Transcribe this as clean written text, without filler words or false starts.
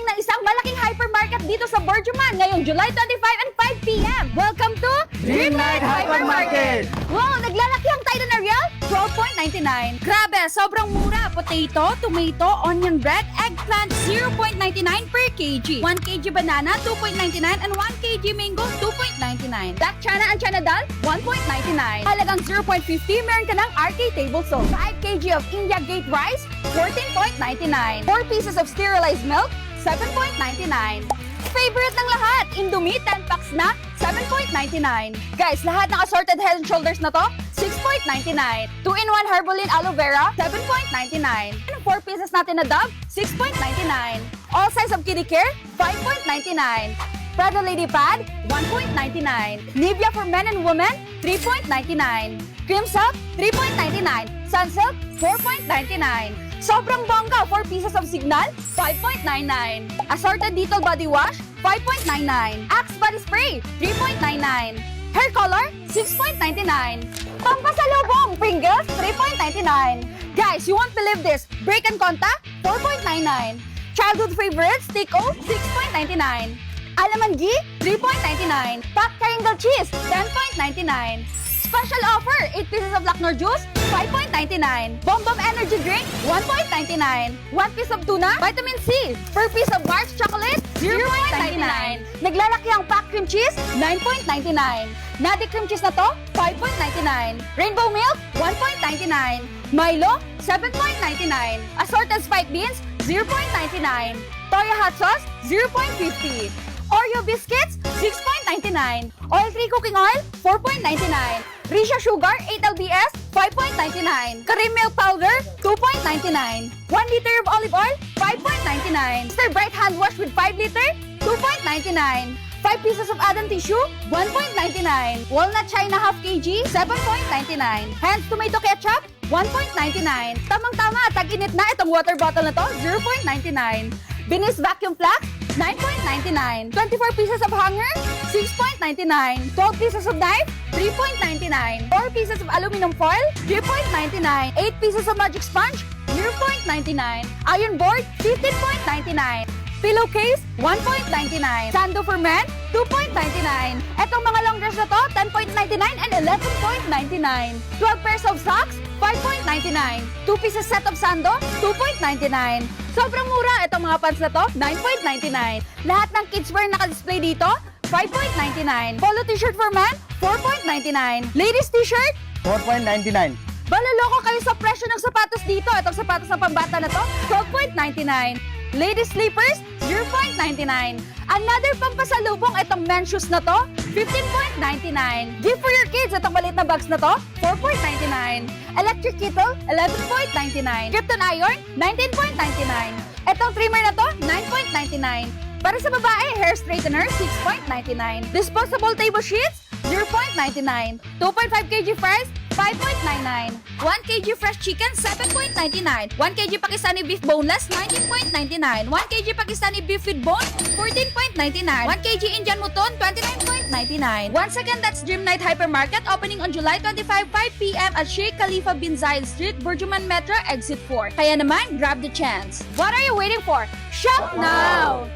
ng isang malaking hypermarket dito sa Burjuman ngayong July 25 and 5 p.m. Welcome to Dreamlight Hypermarket! Wow, naglalaki ang tayo na real? 12.99. Grabe, sobrang mura. Potato, tomato, onion bread, eggplant, 0.99 per kg. 1 kg banana, 2.99 and 1 kg mango, 2.99. Black chana and chana dal, 1.99. Halagang 0.50, meron ka ng RK table soap. 5 kg of India Gate rice, 14.99. 4 pieces of sterilized milk, 7.99. Favorite ng lahat, Indomie 10 packs na, 7.99. Guys, lahat ng assorted Head & Shoulders na to, 6.99. 2-in-1 Herbalin Aloe Vera, 7.99. 4 pieces natin na Dove, 6.99. All size of Kitty Care, 5.99. Prada Lady Pad, 1.99. Nivea for men and women, 3.99. Cream Silk, 3.99. Sunsilk, 4.99. Sobrang bongga, 4 pieces of Signal, 5.99. Assorted Dettol Body Wash, 5.99. Axe Body Spray, 3.99. Hair Color, 6.99. Pampasalubong, Pringles, 3.99. Guys, you won't believe this. Break and Conta, 4.99. Childhood Favorites, Tico, 6.99. Alaman Ghee, 3.99. Pack Triangle Cheese, 10.99. Special offer, 8 pieces of Lacnor Juice, 5.99. Bomb Energy Drink, 1.99. 1 piece of tuna, vitamin C. Per piece of Mars chocolate, 0.99. Naglalaki ang pack cream cheese, 9.99. Nadi cream cheese na to, 5.99. Rainbow Milk, 1.99. Milo, 7.99. Assorted spike beans, 0.99. Toya hot sauce, 0.50. Oreo biscuits, 6.99. Oil-free cooking oil, 4.99. Risha Sugar, 8 lbs, 5.99. Karim Milk Powder, 2.99. 1 liter of olive oil, 5.99. Mr. Bright Hand Wash with 5 liter, 2.99. 5 pieces of Adam Tissue, 1.99. Walnut China half kg, 7.99. Heinz Tomato Ketchup, 1.99. Tamang-tama, tag-init na itong water bottle na to, 0.99. Binis Vacuum Flask, 9.99. 24 pieces of hanger, 6.99. 12 pieces of knife, 3.99. 4 pieces of aluminum foil, 3.99. 8 pieces of magic sponge, 0.99. Iron board, 15.99. Pillowcase, 1.99. Sando for men, 2.99. Etong mga long dress na to, 10.99 and 11.99. 12 pairs of socks, 5.99. 2 pieces set of sando, 2.99. Sobrang mura itong mga pants na to, 9.99. Lahat ng kidswear naka-display dito, 5.99. Polo t-shirt for men, 4.99. Ladies t-shirt, 4.99. balaloko kayo sa presyo ng sapatos dito. Itong sapatos ng pambata na to, 12.99. Ladies slippers, 0.99. Another pampasalubong itong men's shoes na to, 15.99. Gift for your kids itong maliit na bags na to, 4.99. Electric kettle, 11.99. Krypton iron, 19.99. Itong trimmer na to, 9.99. Para sa babae, hair straightener, 6.99. Disposable table sheets, 0.99. 2.5 kg fries, 5.99. 1 kg fresh chicken, 7.99. 1 kg Pakistani beef boneless, 19.99. 1 kg Pakistani beef with bone, 14.99. 1 kg Indian mutton, 29.99. Once again, that's Dreamlight Hypermarket opening on July 25, 5 p.m. at Sheikh Khalifa bin Zayed Street, Burjuman Metro, Exit 4. Kaya naman, grab the chance. What are you waiting for? Shop now!